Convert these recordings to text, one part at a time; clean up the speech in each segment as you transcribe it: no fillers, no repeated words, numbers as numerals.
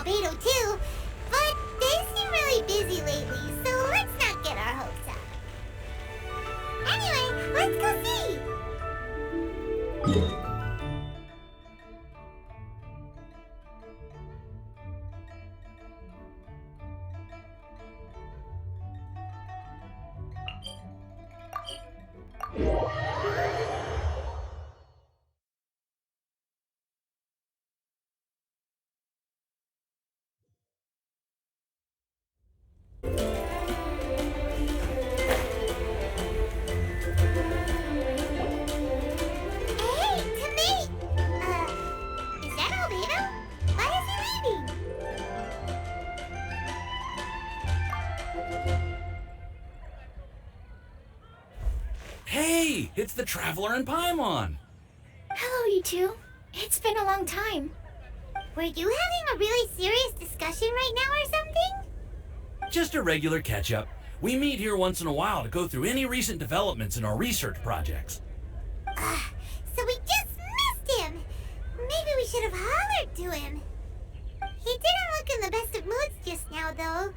Albedo too, but they seem really busy lately, so let's not get our hopes up. Anyway, let's go see! Hey, it's the Traveler and Paimon. Hello, you two. It's been a long time. Were you having a really serious discussion right now or something? Just a regular catch-up. We meet here once in a while to go through any recent developments in our research projects. So we just missed him. Maybe we should have hollered to him. He didn't look in the best of moods just now, though.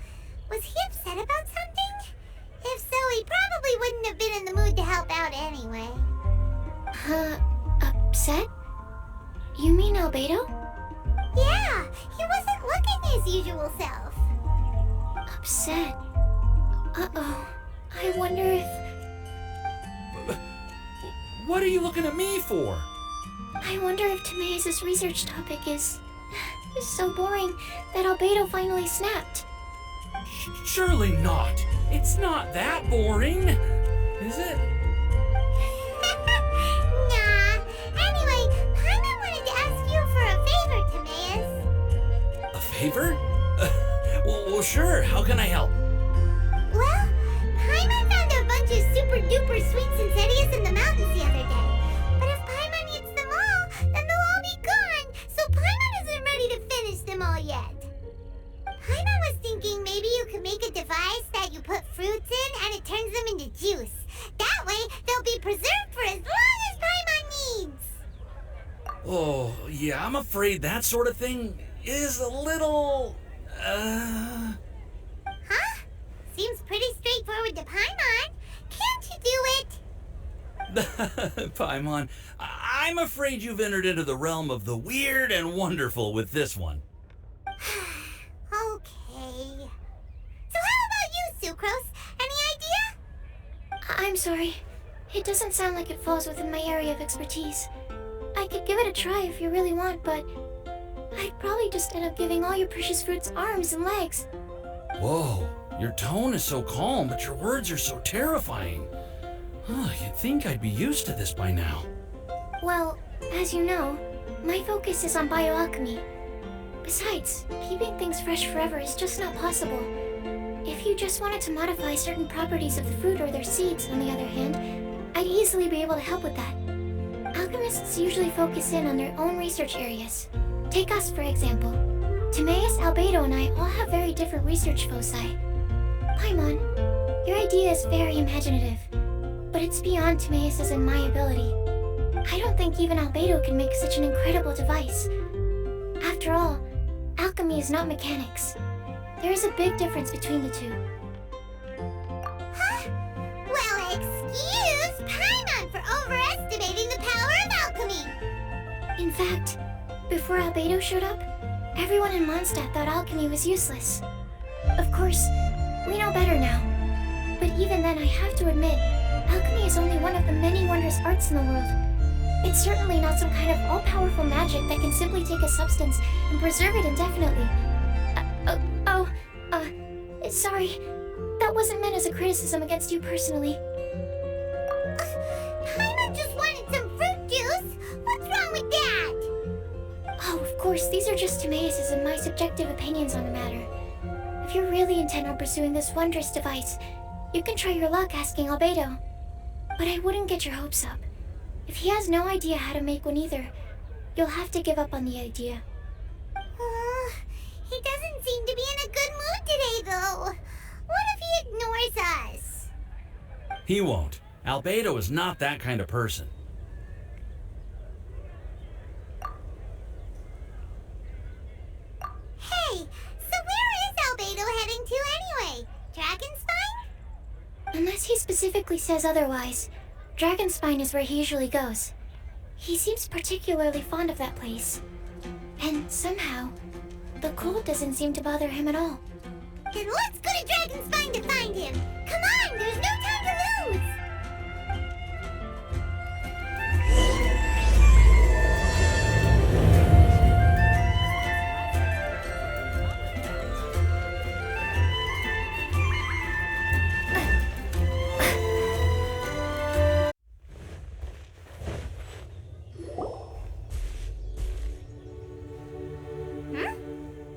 Was he upset about something? If so, he probably wouldn't have been in the mood to help out anyway. Upset? You mean Albedo? Yeah, he wasn't looking his usual self. Upset? Uh-oh. I wonder if... What are you looking at me for? I wonder if Timeus' research topic is so boring that Albedo finally snapped. Surely not. It's not that boring, is it? Nah. Anyway, Paimon wanted to ask you for a favor, Timeus. A favor? Well, sure. How can I help? Well, Paimon found a bunch of super-duper sweet Sincerius in the mountains the other day. But if Paimon eats them all, then they'll all be gone, so Paimon isn't ready to finish them all yet. Paimon was thinking maybe you could make a device that you put fruits in and it turns them into juice. That way, they'll be preserved for as long as Paimon needs. Oh, yeah, I'm afraid that sort of thing is a little... Huh? Seems pretty straightforward to Paimon. Can't you do it? Paimon, I'm afraid you've entered into the realm of the weird and wonderful with this one. Okay. So how about you, Sucrose? Any idea? I'm sorry. It doesn't sound like it falls within my area of expertise. I could give it a try if you really want, but I'd probably just end up giving all your precious fruits arms and legs. Whoa, your tone is so calm, but your words are so terrifying. You'd think I'd be used to this by now. Well, as you know, my focus is on bioalchemy. Besides, keeping things fresh forever is just not possible. If you just wanted to modify certain properties of the fruit or their seeds, on the other hand, I'd easily be able to help with that. Alchemists usually focus in on their own research areas. Take us, for example. Timeus, Albedo, and I all have very different research foci. Paimon, your idea is very imaginative, but it's beyond Timeus' and my ability. I don't think even Albedo can make such an incredible device. After all, alchemy is not mechanics. There is a big difference between the two. Huh? Well, excuse Paimon for overestimating the power of alchemy. In fact, before Albedo showed up, everyone in Mondstadt thought alchemy was useless. Of course, we know better now. But even then, I have to admit, alchemy is only one of the many wondrous arts in the world. It's certainly not some kind of all-powerful magic that can simply take a substance and preserve it indefinitely. Sorry. That wasn't meant as a criticism against you personally. Paimon just wanted some fruit juice. What's wrong with that? Oh, of course, these are just Timeus' and my subjective opinions on the matter. If you're really intent on pursuing this wondrous device, you can try your luck asking Albedo. But I wouldn't get your hopes up. If he has no idea how to make one either, you'll have to give up on the idea. He doesn't seem to be in a good mood today, though. What if he ignores us? He won't. Albedo is not that kind of person. Hey, specifically says otherwise. Dragonspine is where he usually goes. He seems particularly fond of that place. And somehow, the cold doesn't seem to bother him at all. Then let's go to Dragonspine to find him! Come on, there's no time to lose!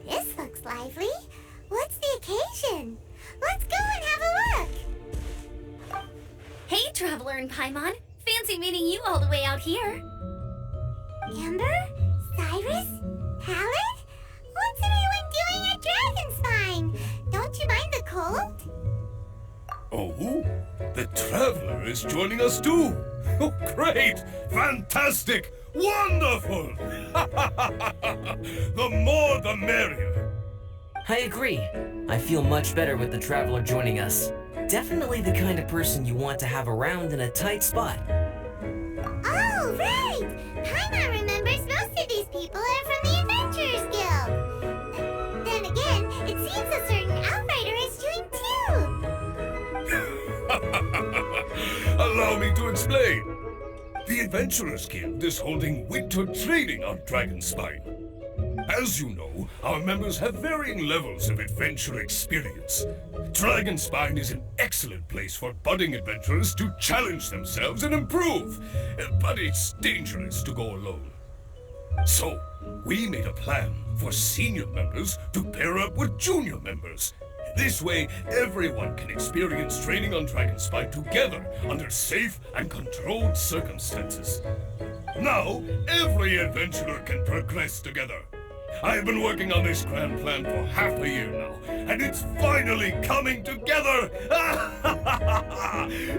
This looks lively. What's the occasion? Let's go and have a look! Hey, Traveler and Paimon. Fancy meeting you all the way out here. Amber? Cyrus? Pallet? What's everyone doing at Dragonspine? Don't you mind the cold? Oh, the Traveler is joining us too! Oh, great! Fantastic! Wonderful! The more the merrier! I agree. I feel much better with the Traveler joining us. Definitely the kind of person you want to have around in a tight spot. Oh, right! Paimon remembers most of these people are from the Adventurers Guild. Then again, it seems a certain outrider is doing too. Allow me to explain. The Adventurers Guild is holding winter training on Dragonspine. As you know, our members have varying levels of adventure experience. Dragonspine is an excellent place for budding adventurers to challenge themselves and improve, but it's dangerous to go alone. So, we made a plan for senior members to pair up with junior members. This way, everyone can experience training on Dragonspine together under safe and controlled circumstances. Now, every adventurer can progress together. I've been working on this grand plan for half a year now, and it's finally coming together!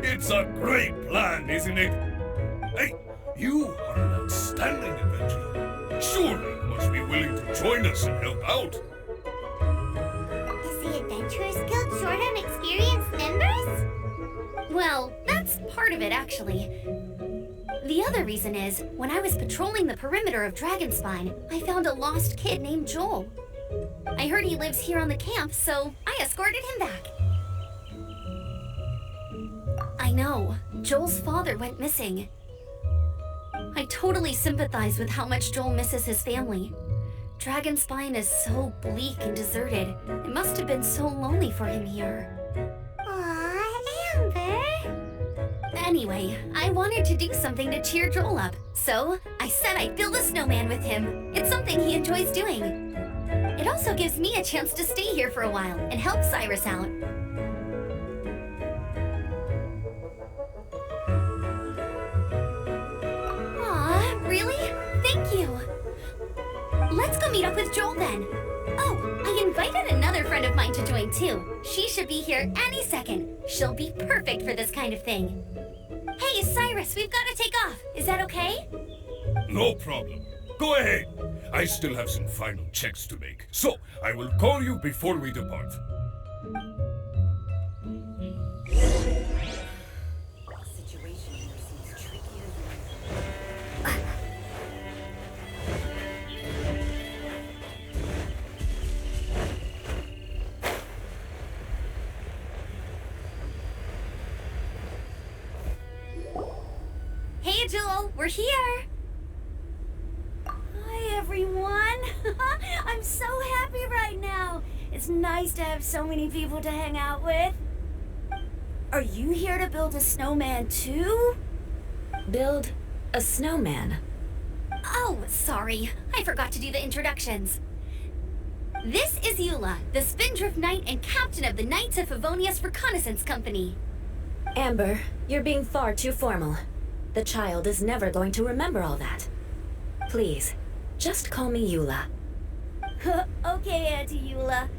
It's a great plan, isn't it? Hey, you are an outstanding adventurer. Surely you must be willing to join us and help out. Is the Adventurers Guild short on experienced members? Well, that's part of it, actually. The other reason is, when I was patrolling the perimeter of Dragonspine, I found a lost kid named Joel. I heard he lives here on the camp, so I escorted him back. I know, Joel's father went missing. I totally sympathize with how much Joel misses his family. Dragonspine is so bleak and deserted. It must have been so lonely for him here. Aw, Amber! Anyway, I wanted to do something to cheer Joel up, so I said I'd build a snowman with him. It's something he enjoys doing. It also gives me a chance to stay here for a while and help Cyrus out. Aw, really? Thank you. Let's go meet up with Joel then. Oh, I invited another friend of mine to join too. She should be here any second. She'll be perfect for this kind of thing. Hey, Cyrus, we've got to take off. Is that okay? No problem. Go ahead. I still have some final checks to make, so I will call you before we depart. Hey, Joel, we're here. Hi, everyone. I'm so happy right now. It's nice to have so many people to hang out with. Are you here to build a snowman too? Build a snowman? Oh, sorry. I forgot to do the introductions. This is Eula, the Spindrift Knight and captain of the Knights of Favonius Reconnaissance Company. Amber, you're being far too formal. The child is never going to remember all that. Please, just call me Eula. Okay, Auntie Eula.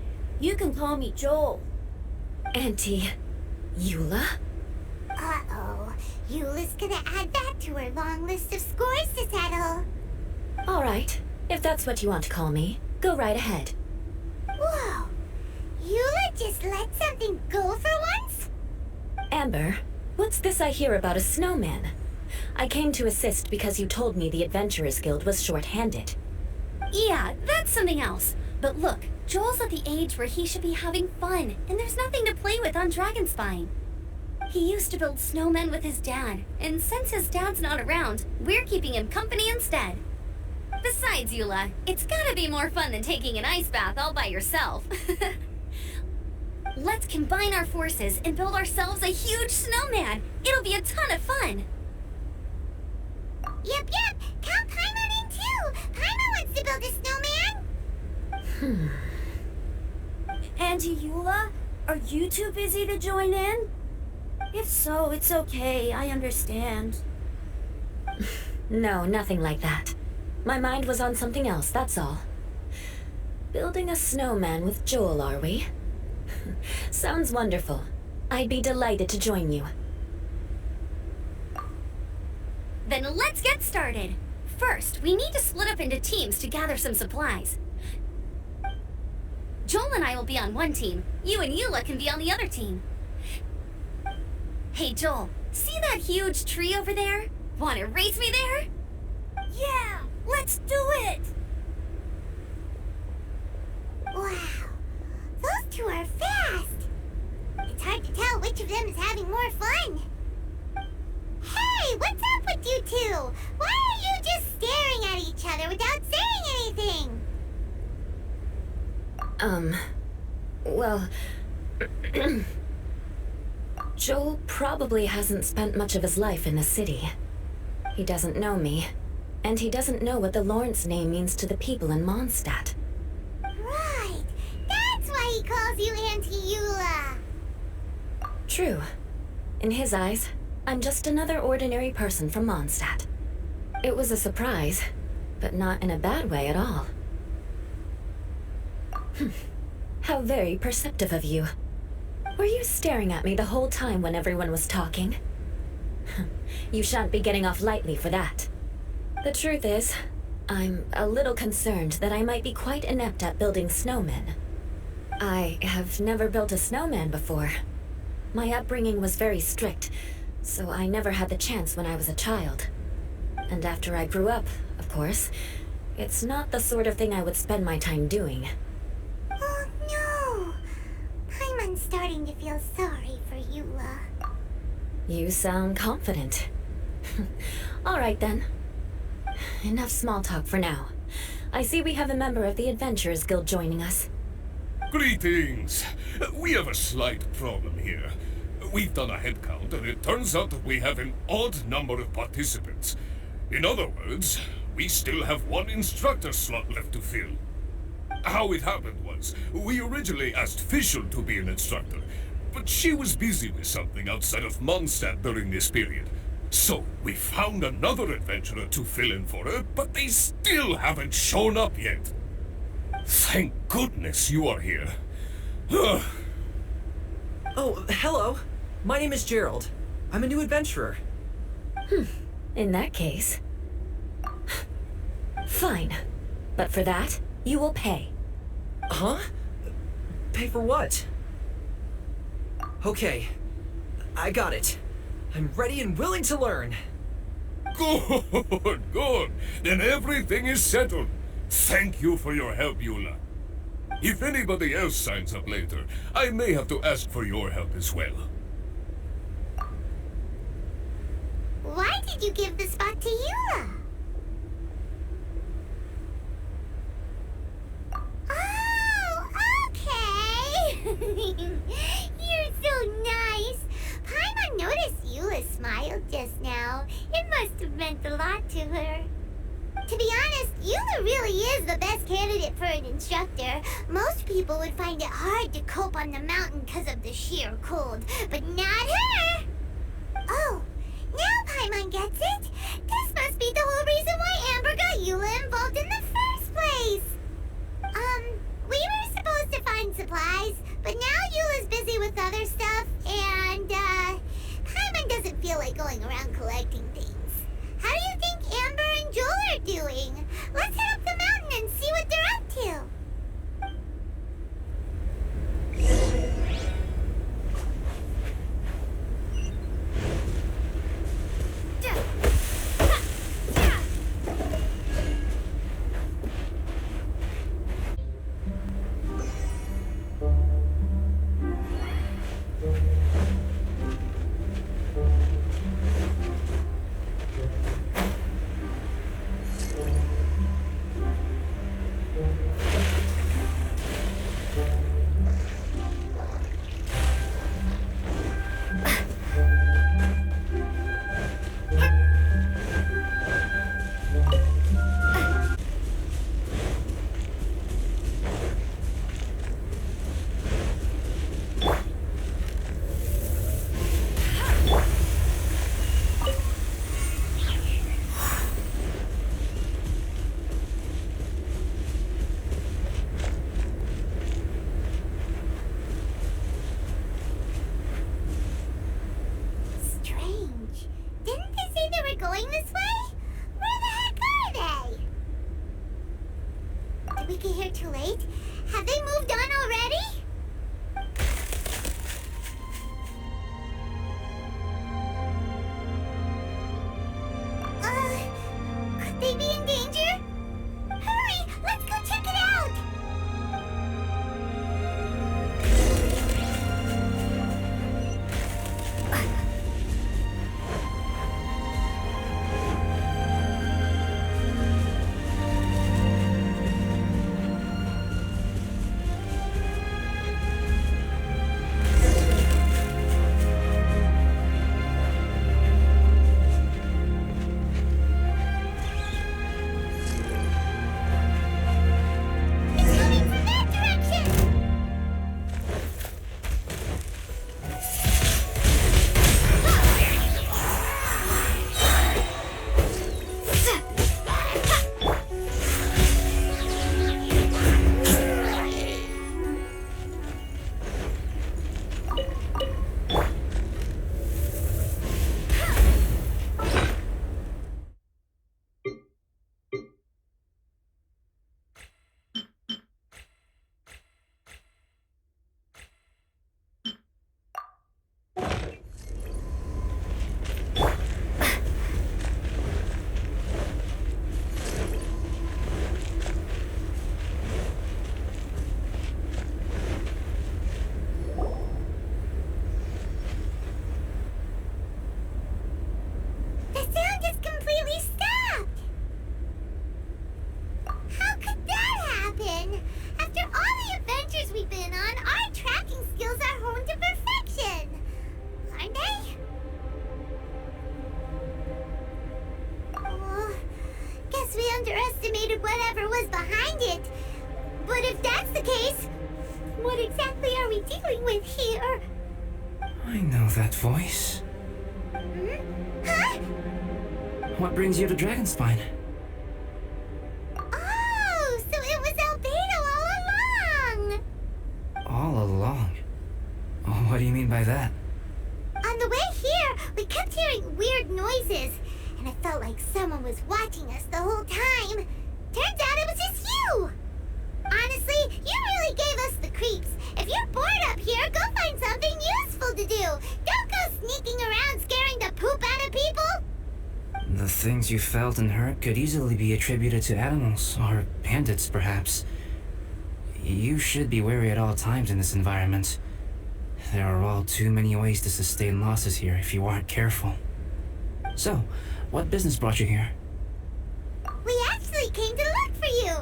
You can call me Joel. Auntie Eula? Uh-oh. Eula's gonna add that to her long list of scores to settle. All right, if that's what you want to call me, go right ahead. Whoa! Eula just let something go for once? Amber, what's this I hear about a snowman? I came to assist because you told me the Adventurers Guild was short-handed. Yeah, that's something else. But look, Joel's at the age where he should be having fun, and there's nothing to play with on Dragonspine. He used to build snowmen with his dad, and since his dad's not around, we're keeping him company instead. Besides, Eula, it's gotta be more fun than taking an ice bath all by yourself. Let's combine our forces and build ourselves a huge snowman. It'll be a ton of fun. Yep. Count Paimon in too. Paimon wants to build a snowman. Auntie Eula, are you too busy to join in? If so, it's okay. I understand. No, nothing like that. My mind was on something else, that's all. Building a snowman with Joel, are we? Sounds wonderful. I'd be delighted to join you. Then let's get started. First, we need to split up into teams to gather some supplies. Joel and I will be on one team. You and Eula can be on the other team. Hey Joel, see that huge tree over there? Wanna race me there? Yeah, let's do it! Wow, those two are fast. It's hard to tell which of them is having more fun. Hey, what's up with you two? Why are you just staring at each other without saying anything? Well... Joel probably hasn't spent much of his life in the city. He doesn't know me, and he doesn't know what the Lawrence name means to the people in Mondstadt. Right, that's why he calls you Auntie Eula. True. In his eyes, I'm just another ordinary person from Mondstadt. It was a surprise, but not in a bad way at all. How very perceptive of you. Were you staring at me the whole time when everyone was talking? You shan't be getting off lightly for that. The truth is, I'm a little concerned that I might be quite inept at building snowmen. I have never built a snowman before. My upbringing was very strict, so I never had the chance when I was a child. And after I grew up, of course, it's not the sort of thing I would spend my time doing. Oh no! Paimon's starting to feel sorry for Eula. You sound confident. All right then. Enough small talk for now. I see we have a member of the Adventurers Guild joining us. Greetings. We have a slight problem here. We've done a head count, and it turns out that we have an odd number of participants. In other words, we still have one instructor slot left to fill. How it happened was, we originally asked Fischl to be an instructor, but she was busy with something outside of Mondstadt during this period. So we found another adventurer to fill in for her, but they still haven't shown up yet. Thank goodness you are here. Oh, hello. My name is Gerald. I'm a new adventurer. In that case... Fine. But for that, you will pay. Huh? Pay for what? Okay. I got it. I'm ready and willing to learn. Good, good. Then everything is settled. Thank you for your help, Eula. If anybody else signs up later, I may have to ask for your help as well. Why did you give the spot to Eula? Oh, okay. You're so nice. Paimon noticed Eula smiled just now. It must have meant a lot to her. To be honest, Eula really is the best candidate for an instructor. Most people would find it hard to cope on the mountain because of the sheer cold, but not her! Oh, now Paimon gets it. This must be the whole reason why Amber got Eula involved in the first place. We were supposed to find supplies, but now Eula's busy with other stuff, and, Paimon doesn't feel like going around collecting things. How do you think Amber and Joel are doing? Let's head up the mountain and see what they're up to. right. Have they moved on already? Could they be in danger? Hurry! Let's go check it out! Underestimated whatever was behind it. But if that's the case, what exactly are we dealing with here? I know that voice. Huh? What brings you to Dragonspine? Oh, so it was Albedo all along! All along? Oh, what do you mean by that? On the way here, we kept hearing weird noises, and it felt like someone was watching us the whole time. Turns out it was just you! Honestly, you really gave us the creeps. If you're bored up here, go find something useful to do. Don't go sneaking around scaring the poop out of people. The things you felt and heard could easily be attributed to animals, or bandits perhaps. You should be wary at all times in this environment. There are all too many ways to sustain losses here if you aren't careful. So, what business brought you here? We actually came to look for you,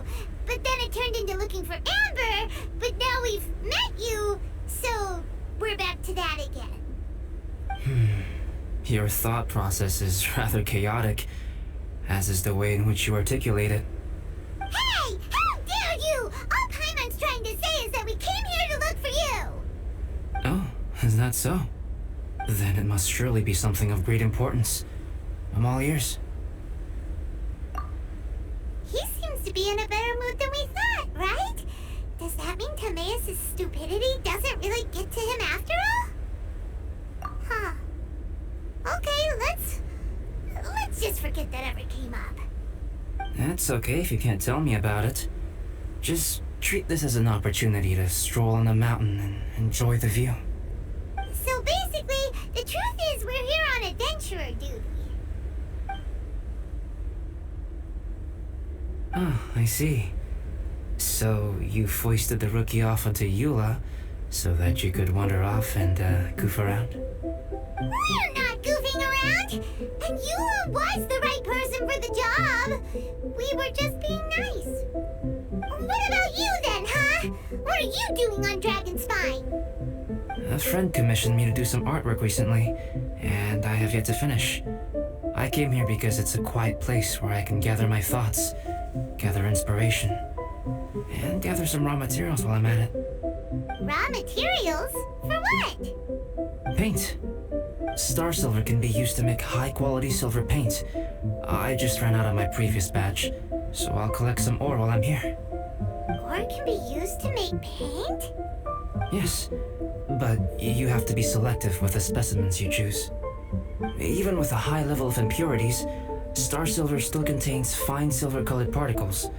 but then it turned into looking for Amber, but now we've met you, so we're back to that again. Your thought process is rather chaotic, as is the way in which you articulate it. Hey! How dare you! All Paimon's trying to say is that we came here to look for you! Oh, is that so? Then it must surely be something of great importance. I'm all ears. He seems to be in a better mood than we thought, right? Does that mean Timeus' stupidity doesn't really get to him after all? Huh. Okay, let's just forget that ever came up. That's okay if you can't tell me about it. Just treat this as an opportunity to stroll on the mountain and enjoy the view. So basically, the truth is we're here on adventurer duty. Oh, I see. So you foisted the rookie off onto Eula so that you could wander off and goof around? We're not goofing around! And Eula was the right person for the job! We were just being nice. What about you then, huh? What are you doing on Dragonspine? A friend commissioned me to do some artwork recently, and I have yet to finish. I came here because it's a quiet place where I can gather my thoughts, gather inspiration, and gather some raw materials while I'm at it. Raw materials? For what? Paint. Star silver can be used to make high-quality silver paint. I just ran out of my previous batch, so I'll collect some ore while I'm here. Ore can be used to make paint? Yes, but you have to be selective with the specimens you choose. Even with a high level of impurities, star silver still contains fine silver-colored particles,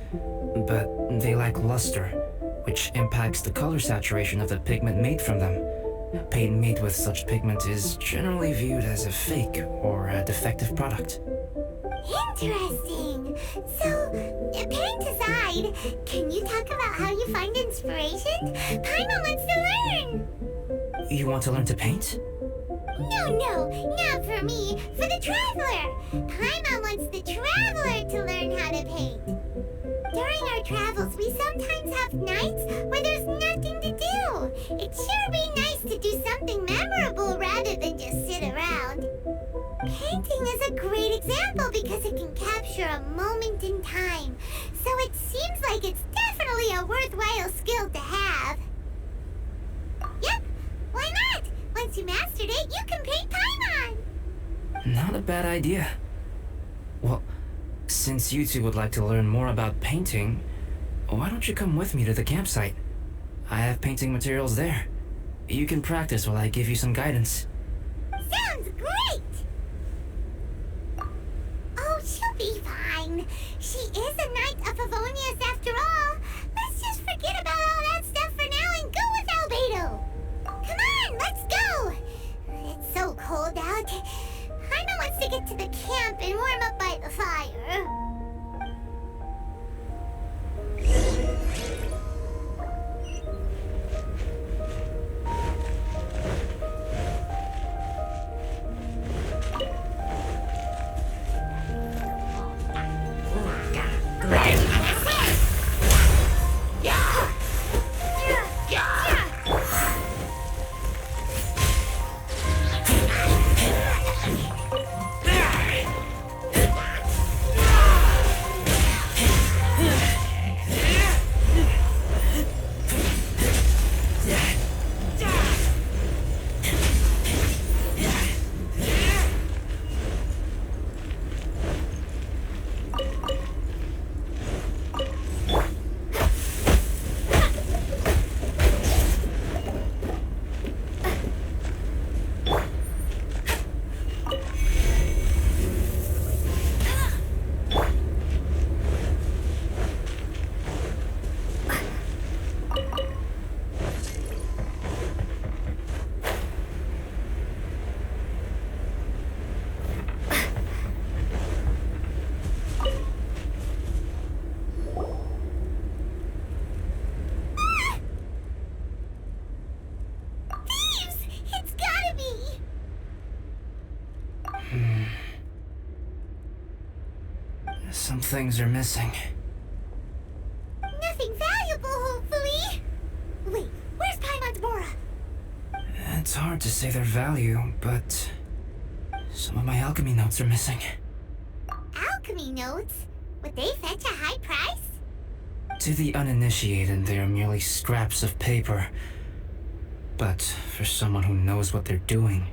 but they lack luster, which impacts the color saturation of the pigment made from them. Paint made with such pigment is generally viewed as a fake or a defective product. Interesting. So, paint aside, can you talk about how you find inspiration? Paimon wants to learn. You want to learn to paint? No, not for me. For the traveler. Paimon wants the traveler to learn how to paint. During our travels, we sometimes have nights where there's nothing to do. It'd sure be nice to do something memorable rather than just sit around. Painting is a great example because it can capture a moment in time. So it seems like it's definitely a worthwhile skill to have. Yep, why not? Once you mastered it, you can paint Paimon. Not a bad idea. Well, since you two would like to learn more about painting, why don't you come with me to the campsite? I have painting materials there. You can practice while I give you some guidance. Sounds great! Oh, she'll be fine. She is a knight of Favonius after all. Let's just forget about all that stuff for now and go with Albedo. Come on, let's go! It's so cold out. Paimon wants to get to the camp and warm up by the fire. Some things are missing. Nothing valuable, hopefully. Wait, where's Paimon's Bora? It's hard to say their value, but some of my alchemy notes are missing. Alchemy notes? Would they fetch a high price? To the uninitiated, they are merely scraps of paper. But for someone who knows what they're doing,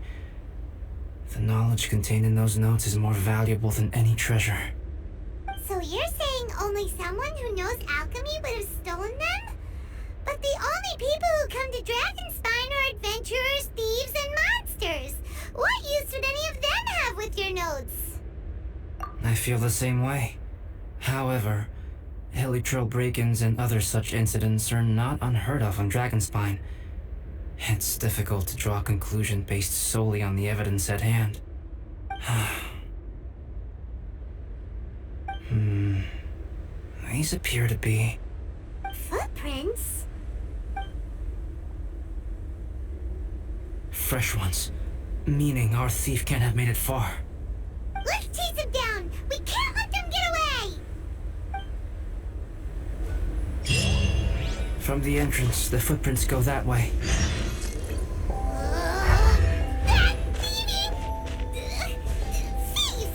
the knowledge contained in those notes is more valuable than any treasure. So you're saying only someone who knows alchemy would have stolen them? But the only people who come to Dragonspine are adventurers, thieves, and monsters. What use would any of them have with your notes? I feel the same way. However, Helitril break-ins and other such incidents are not unheard of on Dragonspine. It's difficult to draw a conclusion based solely on the evidence at hand. These appear to be... Footprints? fresh ones. Meaning our thief can't have made it far. Let's chase him down! We can't let them get away! From the entrance, the footprints go that way. That thieving... thief!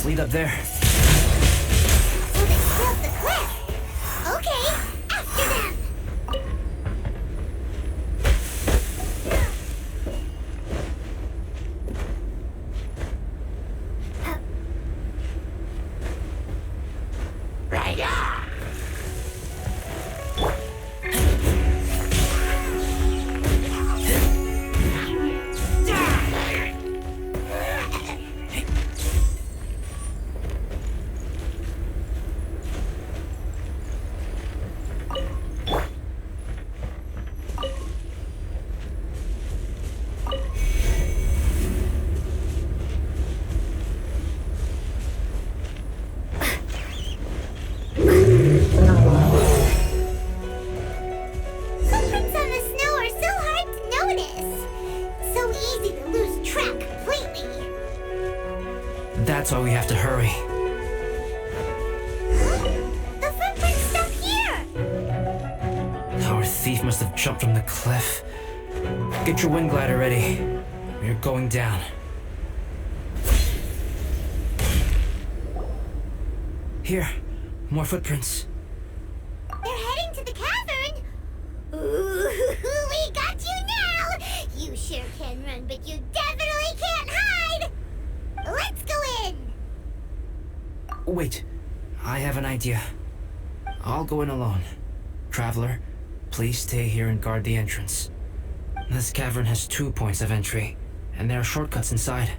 Lead up there. So the cliff. Okay, after them. That's why we have to hurry. The footprint's stuck here. Our thief must have jumped from the cliff. Get your wind glider ready. We're going down. Here, more footprints. They're heading to the cavern. Ooh, we got you now. You sure can run, but you definitely can't hide. Let's go in. Wait, I have an idea. I'll go in alone. Traveler, please stay here and guard the entrance. This cavern has 2 points of entry, and there are shortcuts inside.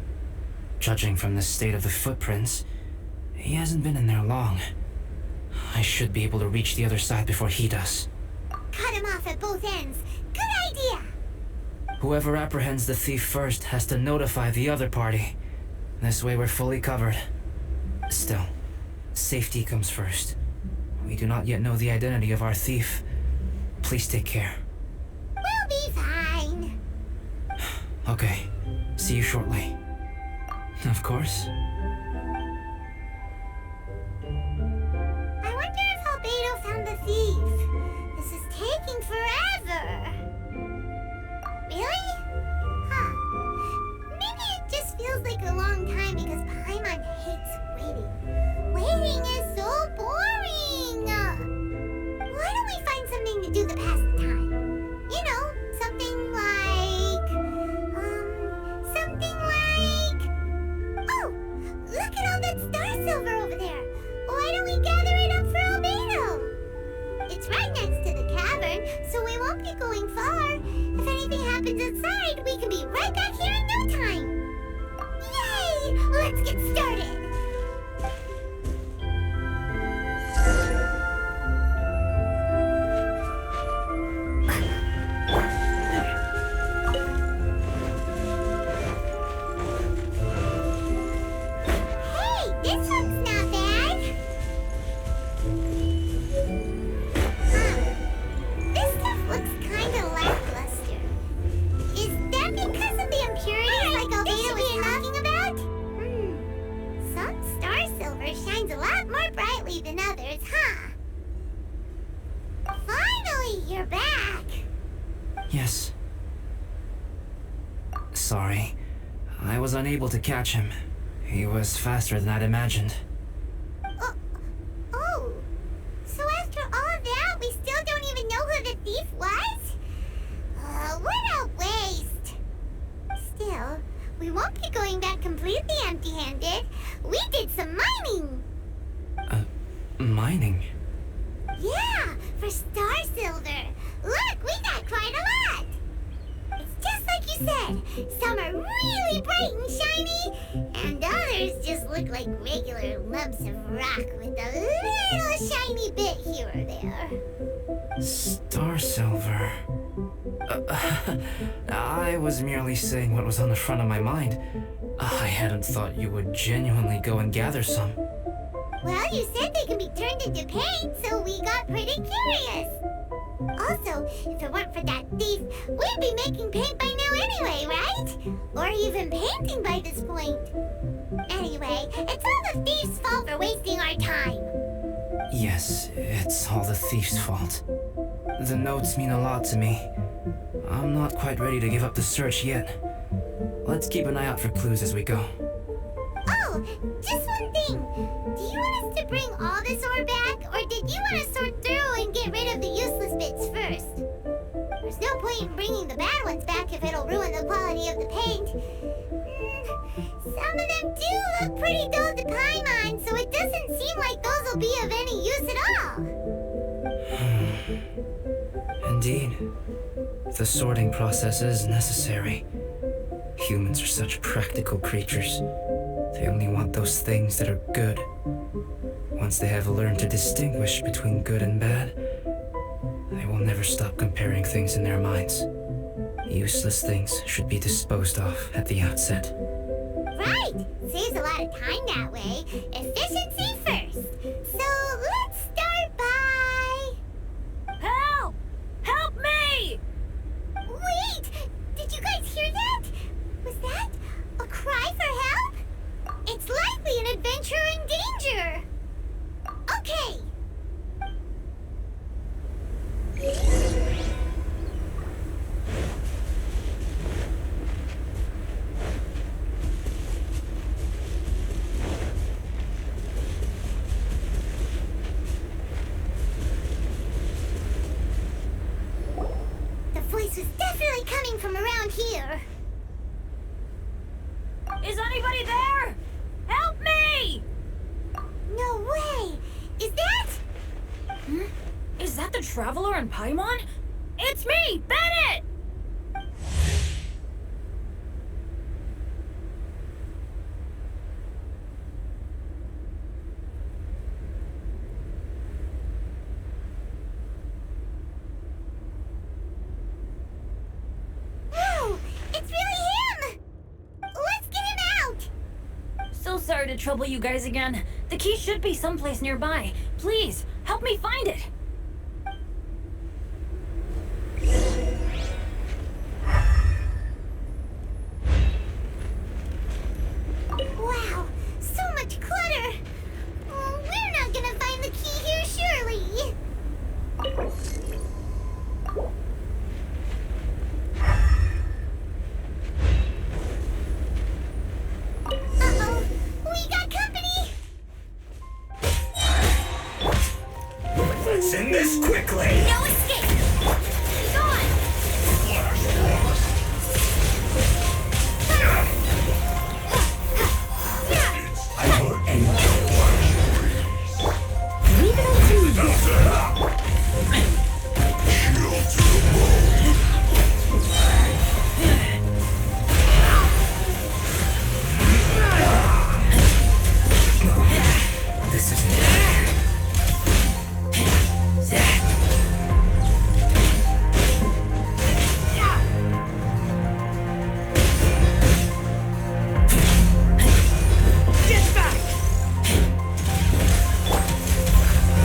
Judging from the state of the footprints, he hasn't been in there long. I should be able to reach the other side before he does. Cut him off at both ends. Good idea. Whoever apprehends the thief first has to notify the other party. This way we're fully covered. Still, safety comes first. We do not yet know the identity of our thief. Please take care. We'll be fine. Okay, see you shortly. Of course. I wonder if Albedo found the thief. This is taking forever. Really? Huh. Maybe it just feels like a long time because Paimon hates waiting. Waiting is so boring. Why don't we find something to do to pass the time? You know, something like... Oh! Look at all that star silver over there. Why don't we gather it up for Albedo? It's right next to the cavern, so we won't be going far. If anything happens outside, we can be right back here in no time. Yay! Let's get started. Hey, this one's not bad. This stuff looks kinda lackluster. Is that because of the impurities like Albedo was talking about? Some star silver shines a lot more brightly than others, huh? Finally, you're back. Yes. Sorry. I was unable to catch him. He was faster than I'd imagined. Oh, so after all of that, we still don't even know who the thief was? What a waste. Still, we won't be going back completely empty-handed. We did some mining. Mining? Yeah, for star silver. Look, we got quite a lot. It's just like you said. Some are really bright and shiny, and others just look like regular lumps of rock with a little shiny bit here or there. Star silver. I was merely saying what was on the front of my mind. I hadn't thought you would genuinely go and gather some. Well, you said they can be turned into paint, so we got pretty curious. Also, if it weren't for that thief, we'd be making paint by now anyway, right? Or even painting by this point. Anyway, it's all the thief's fault for wasting our time. Yes, it's all the thief's fault. The notes mean a lot to me. I'm not quite ready to give up the search yet. Let's keep an eye out for clues as we go. Oh, just one thing. Do you want us to bring all this ore back, or did you want to sort through and get rid of the useless bits first. There's no point in bringing the bad ones back if it'll ruin the quality of the paint. Some of them do look pretty dull to Paimon, so it doesn't seem like those will be of any use at all. Indeed. The sorting process is necessary. Humans are such practical creatures. They only want those things that are good. Once they have learned to distinguish between good and bad, they will never stop comparing things in their minds. Useless things should be disposed of at the outset. Right! Saves a lot of time that way. Efficiency first. So let's start by... Help! Help me! Wait! Did you guys hear that? Was that a cry for help? It's likely an adventurer in danger. Okay. The voice was definitely coming from around here. Is anybody there? Help me! No way! Is that... Is that the Traveler in Paimon? It's me, Bennett! No! It's really him! Let's get him out! So sorry to trouble you guys again. The key should be someplace nearby. Please, help me find it. Wow, so much clutter! Oh, we're not gonna find the key here, surely! Uh-oh, we got company! Let's end this quickly! No escape! He's on! Leave it up to me. This isn't it.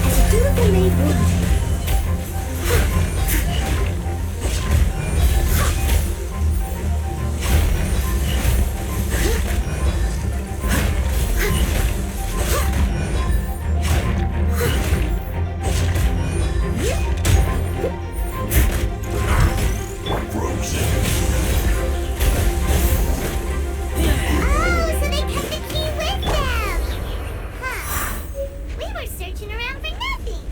As a dutiful maid would. Oh, so they kept the key with them! Huh. We were searching around for nothing.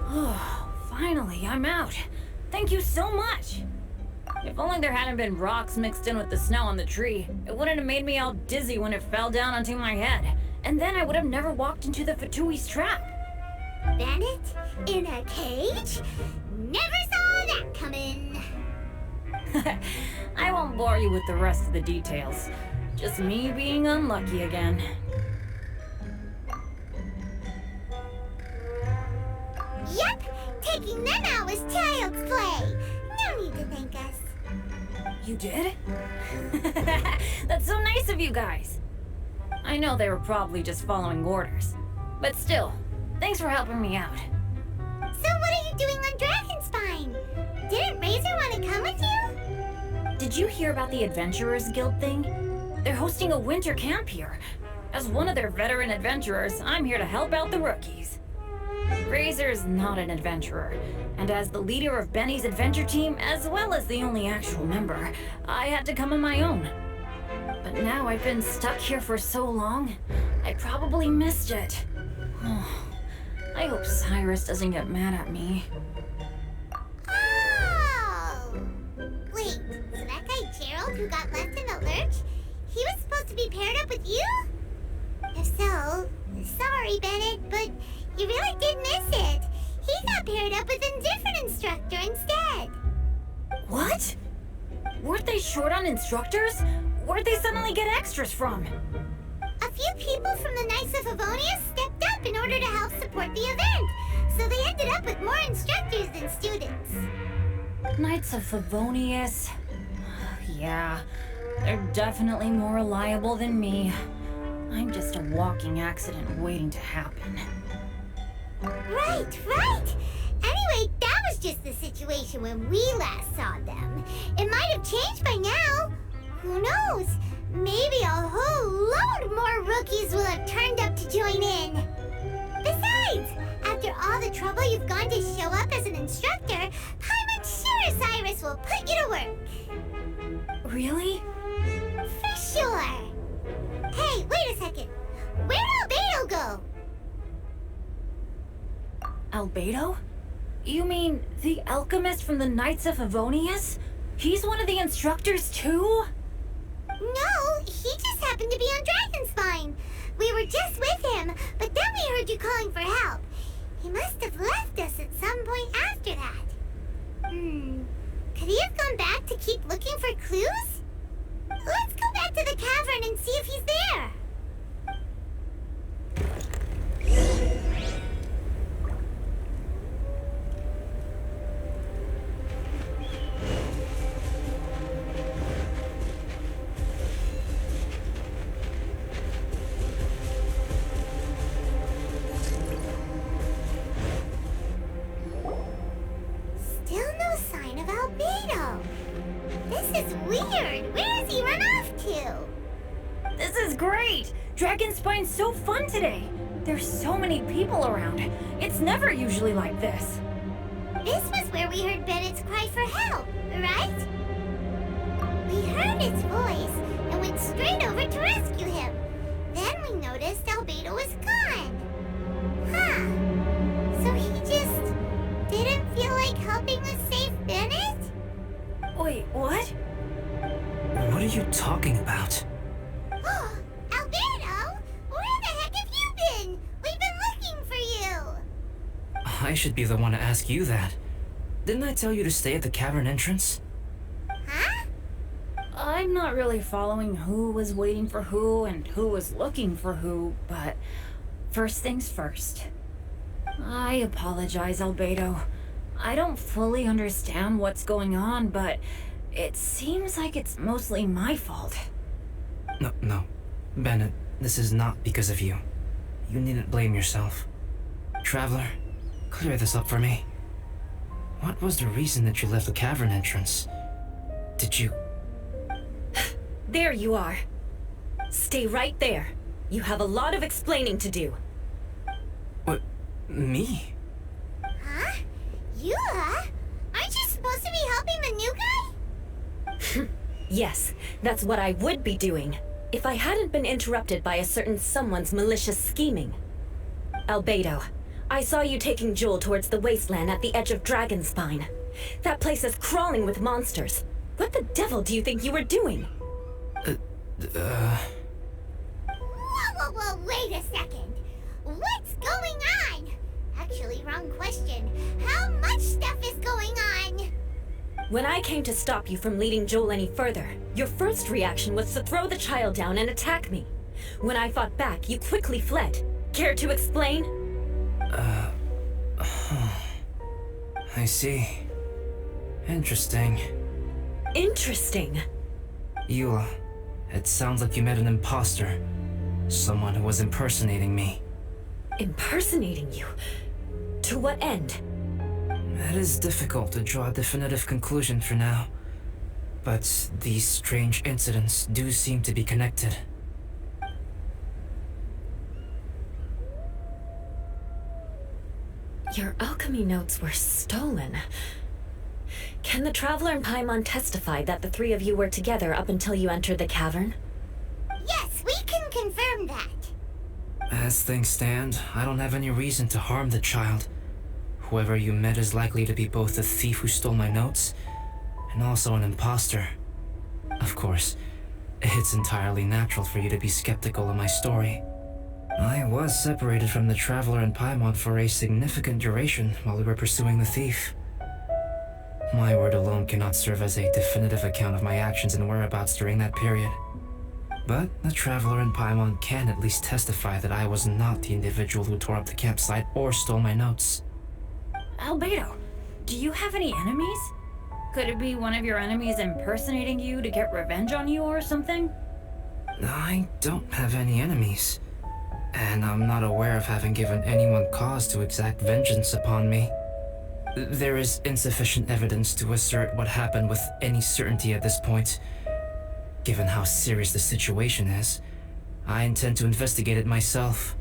Oh, finally, I'm out. Thank you so much. If only there hadn't been rocks mixed in with the snow on the tree, it wouldn't have made me all dizzy when it fell down onto my head. And then I would have never walked into the Fatui's trap. Bandit? In a cage? Never saw that coming. I won't bore you with the rest of the details. Just me being unlucky again. Yep, taking them out was child's play. No need to thank us. You did? That's so nice of you guys. I know they were probably just following orders. But still, thanks for helping me out. So what are you doing on Dragonspine? Didn't Razor want to come with you? Did you hear about the Adventurers Guild thing? They're hosting a winter camp here. As one of their veteran adventurers, I'm here to help out the rookies. Razor's not an adventurer, and as the leader of Benny's adventure team, as well as the only actual member, I had to come on my own. But now I've been stuck here for so long, I probably missed it. I hope Cyrus doesn't get mad at me. Oh! Wait, so that guy Gerald who got left in the lurch, he was supposed to be paired up with you? If so, sorry Bennett, but you really did miss it. He got paired up with a different instructor instead. What? Weren't they short on instructors? Where'd they suddenly get extras from? A few people from the Knights of Favonius stepped up in order to help support the event, so they ended up with more instructors than students. Knights of Favonius? Yeah, they're definitely more reliable than me. I'm just a walking accident waiting to happen. Right. Anyway, that was just the situation when we last saw them. It might have changed by now. Who knows? Maybe a whole load more rookies will have turned up to join in. Besides, after all the trouble you've gone to show up as an instructor, I'm sure Cyrus will put you to work. Really? For sure. Hey, wait a second. Where'd Albedo go? Albedo? You mean the alchemist from the Knights of Favonius? He's one of the instructors too? No, he just happened to be on Dragonspine. We were just with him, but then we heard you calling for help. He must have left us at some point after that. Could he have gone back to keep looking for clues? Let's go back to the cavern and see if he's there. Still no sign of Albedo. This is weird. Where has he run off to? This is great! Dragonspine's so fun today! There's so many people around. It's never usually like this. This was where we heard Bennett's cry for help, right? We heard its voice and went straight over to rescue him. Then we noticed Albedo was gone. Huh. So he just didn't feel like helping us save Bennett? Wait, what? What are you talking about? Albedo? Where the heck have you been? We've been looking for you. I should be the one to ask you that. Didn't I tell you to stay at the cavern entrance? Huh? I'm not really following who was waiting for who and who was looking for who, but first things first. I apologize, Albedo. I don't fully understand what's going on, but it seems like it's mostly my fault. No. Bennett, this is not because of you. You needn't blame yourself. Traveler, clear this up for me. What was the reason that you left the cavern entrance? Did you... There you are. Stay right there. You have a lot of explaining to do. What? Me? Huh? You, huh? Aren't you supposed to be helping the new guy? Yes, that's what I would be doing, if I hadn't been interrupted by a certain someone's malicious scheming. Albedo, I saw you taking Joel towards the wasteland at the edge of Dragonspine. That place is crawling with monsters. What the devil do you think you were doing? Whoa, wait a second. What's going on? Actually, wrong question. How much stuff is going on? When I came to stop you from leading Joel any further, your first reaction was to throw the child down and attack me. When I fought back, you quickly fled. Care to explain? I see. Interesting. Interesting. Eula, it sounds like you met an imposter. Someone who was impersonating me. Impersonating you? To what end? It is difficult to draw a definitive conclusion for now. But these strange incidents do seem to be connected. Your alchemy notes were stolen. Can the Traveler and Paimon testify that the three of you were together up until you entered the cavern? Yes, we can confirm that. As things stand, I don't have any reason to harm the child. Whoever you met is likely to be both the thief who stole my notes and also an imposter. Of course, it's entirely natural for you to be skeptical of my story. I was separated from the Traveler and Paimon for a significant duration while we were pursuing the thief. My word alone cannot serve as a definitive account of my actions and whereabouts during that period. But the Traveler and Paimon can at least testify that I was not the individual who tore up the campsite or stole my notes. Albedo, do you have any enemies? Could it be one of your enemies impersonating you to get revenge on you or something? I don't have any enemies. And I'm not aware of having given anyone cause to exact vengeance upon me. There is insufficient evidence to assert what happened with any certainty at this point. Given how serious the situation is, I intend to investigate it myself,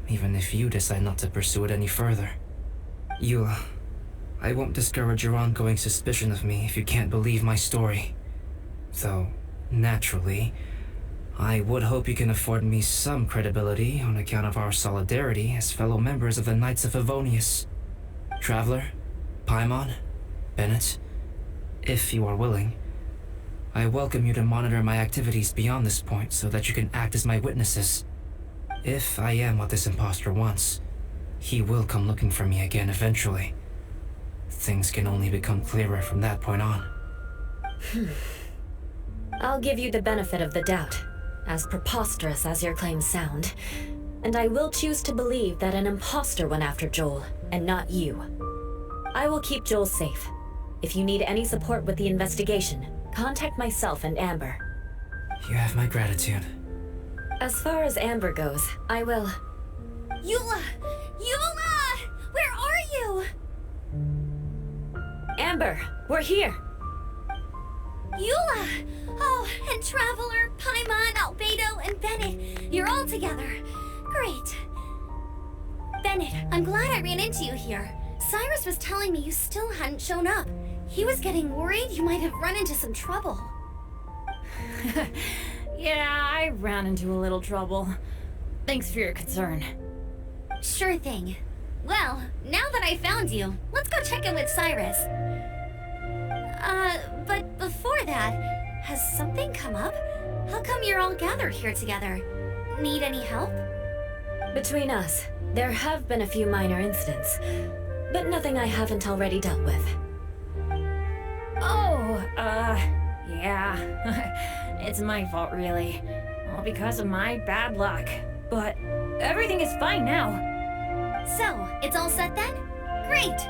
even if you decide not to pursue it any further. Eula, I won't discourage your ongoing suspicion of me if you can't believe my story. Though, naturally, I would hope you can afford me some credibility on account of our solidarity as fellow members of the Knights of Favonius. Traveler, Paimon, Bennett, if you are willing, I welcome you to monitor my activities beyond this point so that you can act as my witnesses. If I am what this imposter wants, he will come looking for me again eventually. Things can only become clearer from that point on. I'll give you the benefit of the doubt, as preposterous as your claims sound. And I will choose to believe that an imposter went after Joel, and not you. I will keep Joel safe. If you need any support with the investigation, contact myself and Amber. You have my gratitude. As far as Amber goes, I will... Eula! Eula! Where are you? Amber, we're here! Eula! Oh, and Traveler, Paimon, Albedo, and Bennett. You're all together. Great. Bennett, I'm glad I ran into you here. Cyrus was telling me you still hadn't shown up. He was getting worried you might have run into some trouble. Yeah, I ran into a little trouble. Thanks for your concern. Sure thing. Well, now that I found you, let's go check in with Cyrus. But before that, has something come up? How come you're all gathered here together? Need any help? Between us, there have been a few minor incidents, but nothing I haven't already dealt with. Oh, yeah. It's my fault, really. All because of my bad luck. But everything is fine now. So, it's all set then? Great!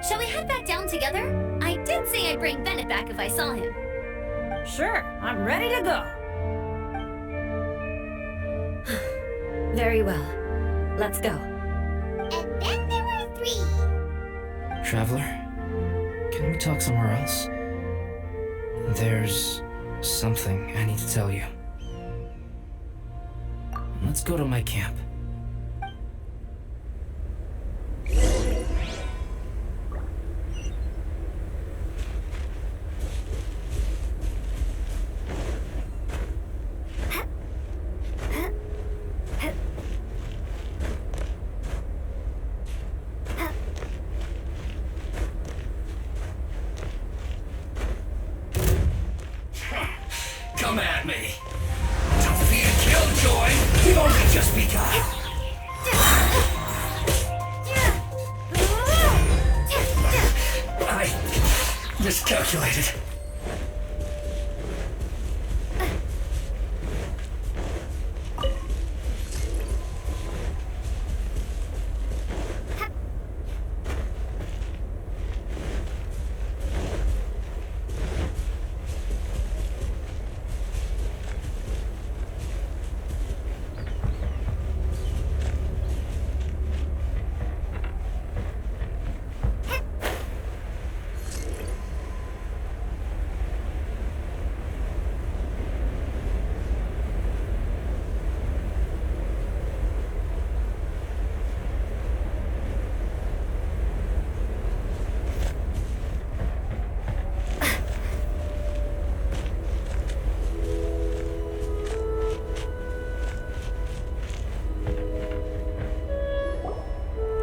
Shall we head back down together? I did say I'd bring Bennett back if I saw him. Sure, I'm ready to go. Very well. Let's go. And then there were 3. Traveler, can we talk somewhere else? There's something I need to tell you. Let's go to my camp. Come at me. Don't be a killjoy. You've only just begun. Miscalculated.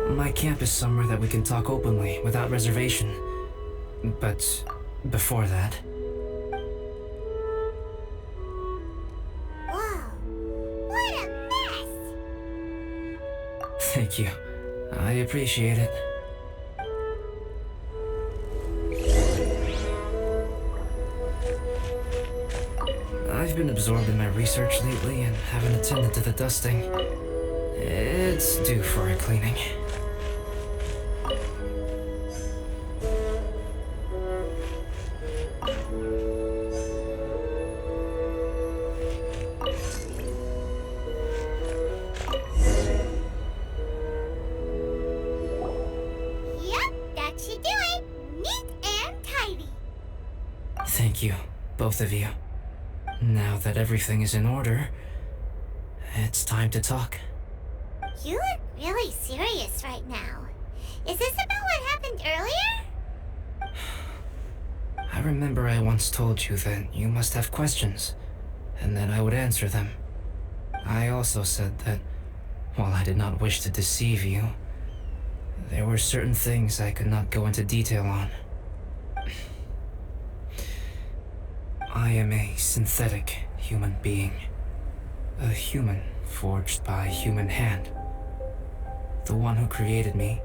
My camp is somewhere that we can talk openly, without reservation. But before that... Whoa, what a mess! Thank you. I appreciate it. I've been absorbed in my research lately and haven't attended to the dusting. It's due for a cleaning. Thank you, both of you. Now that everything is in order, it's time to talk. You look really serious right now. Is this about what happened earlier? I remember I once told you that you must have questions, and then I would answer them. I also said that, while I did not wish to deceive you, there were certain things I could not go into detail on. I am a synthetic human being. A human forged by human hand. The one who created me,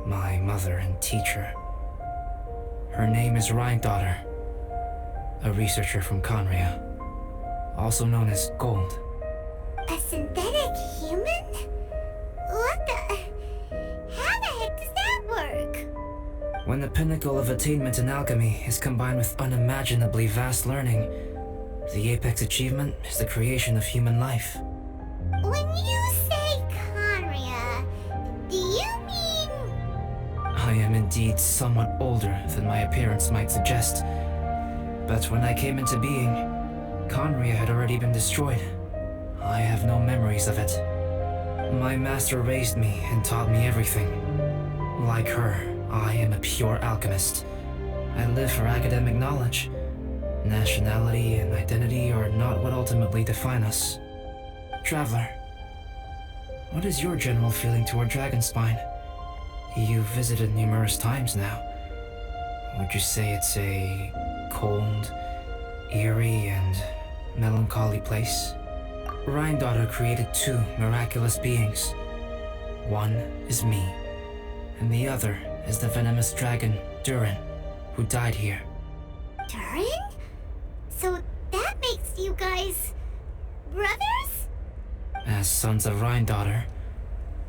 my mother and teacher. Her name is Rhine-daughter, a researcher from Conria, also known as Gold. A synthetic human? What the... How the heck does that work? When the pinnacle of attainment in alchemy is combined with unimaginably vast learning, the apex achievement is the creation of human life. When you say Conria, do you mean... I am indeed somewhat older than my appearance might suggest. But when I came into being, Conria had already been destroyed. I have no memories of it. My master raised me and taught me everything. Like her, I am a pure alchemist. I live for academic knowledge. Nationality and identity are not what ultimately define us. Traveler, what is your general feeling toward Dragonspine? You've visited numerous times now. Would you say it's a cold, eerie, and melancholy place? Rhine-daughter created two miraculous beings. One is me, and the other is the venomous dragon, Durin, who died here. Durin? So that makes you guys... brothers? As sons of Rhine-daughter,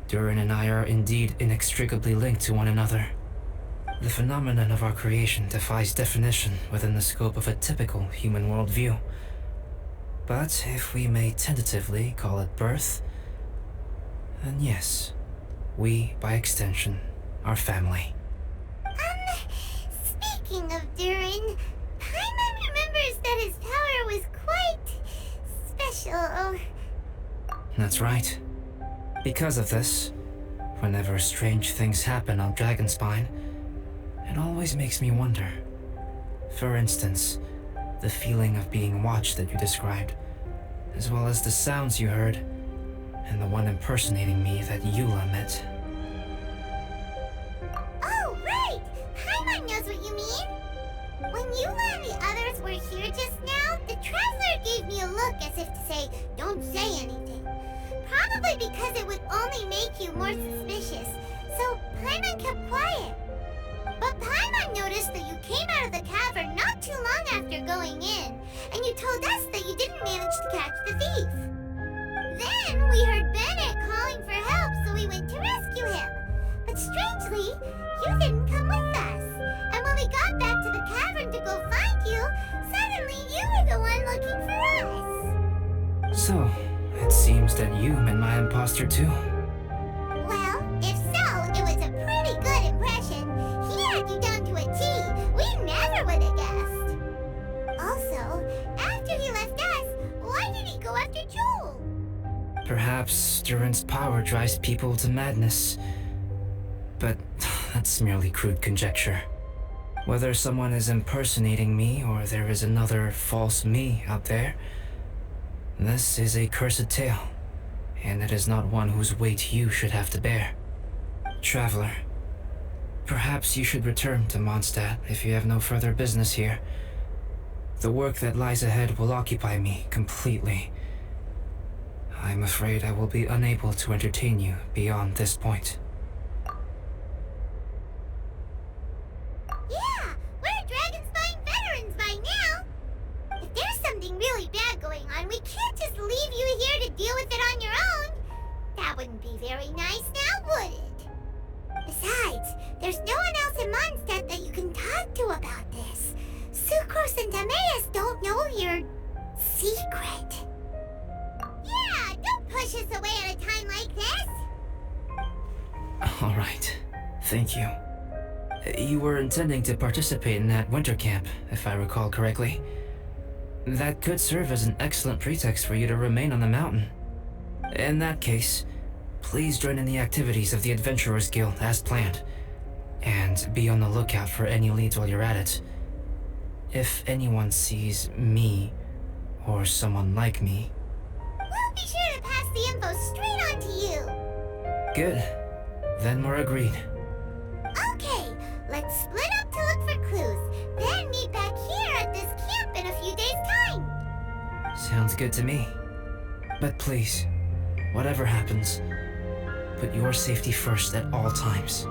Durin and I are indeed inextricably linked to one another. The phenomenon of our creation defies definition within the scope of a typical human worldview. But if we may tentatively call it birth, then yes, we, by extension, are family. Speaking of Durin, Paimon remembers that his power was quite... special. That's right. Because of this, whenever strange things happen on Dragonspine, it always makes me wonder. For instance, the feeling of being watched that you described, as well as the sounds you heard, and the one impersonating me that Eula met. Oh, right! Paimon knows what you mean! When Eula and the others were here just now, the Traveler gave me a look as if to say, don't say anything. Probably because it would only make you more suspicious, so Paimon kept quiet. But Paimon noticed that you came too long after going in, and you told us that you didn't manage to catch the thief. Then we heard Bennett calling for help, so we went to rescue him. But strangely, you didn't come with us. And when we got back to the cavern to go find you, suddenly you were the one looking for us. So, it seems that you met my imposter too. Well, if so, it was a pretty good impression. He had you down to a T. We never would have guessed. Also, after he left us, why did he go after Joel? Perhaps Duran's power drives people to madness. But that's merely crude conjecture. Whether someone is impersonating me or there is another false me out there, this is a cursed tale, and it is not one whose weight you should have to bear. Traveler, perhaps you should return to Mondstadt if you have no further business here. The work that lies ahead will occupy me completely. I'm afraid I will be unable to entertain you beyond this point. Yeah, we're dragon spying veterans by now. If there's something really bad going on, we can't just leave you here to deal with it on your own. That wouldn't be very nice now, would it? Besides, there's no one else in Mondstadt that you can talk to about this. Sucrose and Timeus don't know your secret. Yeah, don't push us away at a time like this. All right, thank you. You were intending to participate in that winter camp, if I recall correctly. That could serve as an excellent pretext for you to remain on the mountain. In that case, please join in the activities of the Adventurers Guild as planned, and be on the lookout for any leads while you're at it. If anyone sees me, or someone like me... We'll be sure to pass the info straight on to you. Good. Then we're agreed. Okay, let's split up to look for clues, then meet back here at this camp in a few days' time. Sounds good to me. But please, whatever happens, put your safety first at all times.